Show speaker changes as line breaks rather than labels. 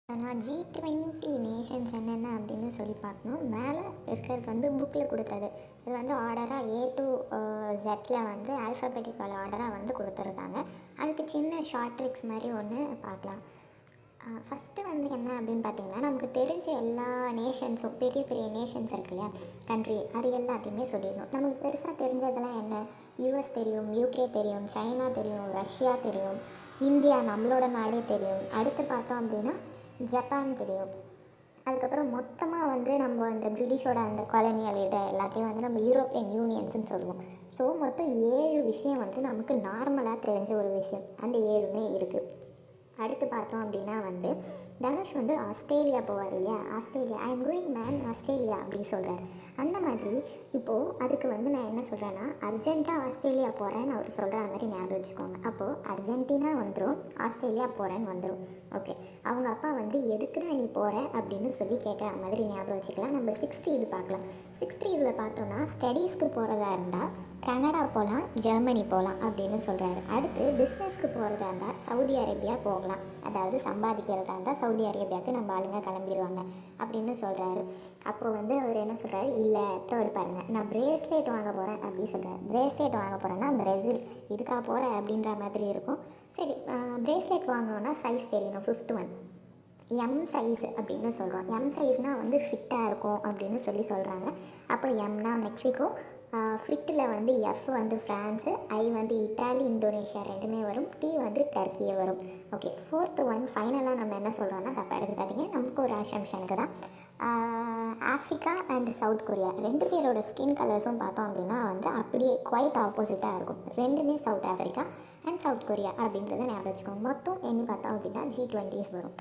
நான் G20 Nations என்னென்ன அப்படின்னு சொல்லி பார்க்கணும். மேலே இருக்கிறது வந்து புக்கில் கொடுத்தது. இது வந்து ஆர்டராக A to Zல வந்து ஆல்ஃபபெட்டிக்கல் ஆர்டராக வந்து கொடுத்துருக்காங்க. அதுக்கு சின்ன ஷார்ட் ட்ரிக்ஸ் மாதிரி ஒன்று பார்க்கலாம். ஃபஸ்ட்டு வந்து என்ன அப்படின்னு பார்த்தீங்கன்னா, நமக்கு தெரிஞ்ச எல்லா நேஷன்ஸும் பெரிய பெரிய நேஷன்ஸ் இருக்கு இல்லையா, கண்ட்ரி, அது எல்லாத்தையுமே சொல்லிடணும். நமக்கு பெருசாக தெரிஞ்சதெல்லாம் என்ன? US தெரியும், UK தெரியும், சைனா தெரியும், ரஷ்யா தெரியும், இந்தியா நம்மளோட நாடே தெரியும். அடுத்து பார்த்தோம் அப்படின்னா ஜப்பான் தெரியும். அதுக்கப்புறம் மொத்தமாக வந்து நம்ம அந்த பிரிட்டிஷோட அந்த காலனியல் இதை எல்லாத்தையும் வந்து நம்ம யூரோப்பியன் யூனியன்ஸ்னு சொல்லுவோம். ஸோ மொத்தம் 7 விஷயம் வந்து நமக்கு நார்மலாக தெரிஞ்ச ஒரு விஷயம். அந்த 7மே இருக்குது. அடுத்து பார்த்தோம் அப்படின்னா வந்து தனுஷ் வந்து ஆஸ்திரேலியா போவார் இல்லையா, Australia I am going man Australia அப்படின்னு சொல்கிறார். அந்த மாதிரி இப்போது அதுக்கு வந்து நான் என்ன சொல்கிறேன்னா, அர்ஜென்ட்டாக ஆஸ்திரேலியா போகிறேன்னு அவர் சொல்கிற மாதிரி ஞாபகம் வச்சுக்கோங்க. அப்போது அர்ஜென்டினா வந்துடும், ஆஸ்திரேலியா போகிறேன்னு வந்துடும். ஓகே, அவங்க அப்பா வந்து எதுக்குடா நீ போகிற அப்படின்னு சொல்லி கேட்குற மாதிரி ஞாபகம் வச்சுக்கலாம். நம்ம 6th இது பார்க்கலாம். 6th இதில் பார்த்தோன்னா ஸ்டடீஸ்க்கு போகிறதா இருந்தால் கனடா போகலாம், ஜெர்மனி போகலாம் அப்படின்னு சொல்கிறாரு. அடுத்து பிஸ்னஸ்க்கு போகிறதா இருந்தால் சவுதி அரேபியா போகலாம், அதாவது சம்பாதிக்கிறதா இருந்தால் சவுதி அரேபியாவுக்கு நம்ம ஆளுங்க கிளம்பிடுவாங்க அப்படின்னு சொல்கிறாரு. அப்போது வந்து அவர் என்ன சொல்கிறாரு, இல்லை தேர்ட் பாருங்கள், நான் பிரேஸ்லெட் வாங்க போகிறேன் அப்படின்னு சொல்கிறார். பிரேஸ்லெட் வாங்க போகிறேன்னா பிரேசில், இதுக்காக போகிறேன் அப்படின்ற மாதிரி இருக்கும். சரி, பிரேஸ்லெட் வாங்கணுன்னா சைஸ் தெரியணும், 5th ஒன் எம் சைஸ் அப்படின்னு சொல்கிறோம். எம் சைஸ்னால் வந்து ஃபிட்டாக இருக்கும் அப்படின்னு சொல்லி சொல்கிறாங்க. அப்போ எம்னா மெக்சிகோ, ஃபிட்டில் வந்து எஃப் வந்து ஃப்ரான்ஸு, ஐ வந்து இட்டாலி, இந்தோனேஷியா ரெண்டுமே வரும், டி வந்து டர்க்கியே வரும். ஓகே, 4th ஒன் ஃபைனலாக நம்ம என்ன சொல்கிறோன்னா, தப்பாக எடுத்துக்காதீங்க, நமக்கு ஒரு அசம்ஷனுக்கு தான். ஆஃப்ரிக்கா அண்ட் சவுத் கொரியா ரெண்டு பேரோட ஸ்கின் கலர்ஸும் பார்த்தோம் அப்படின்னா வந்து அப்படியே குவைட் ஆப்போசிட்டாக இருக்கும். ரெண்டுமே south Africa and south Korea அப்படின்றத ஞாபகம் வச்சுக்கோங்க. மொத்தம் எண்ணி பார்த்தோம் அப்படின்னா G20s வரும்.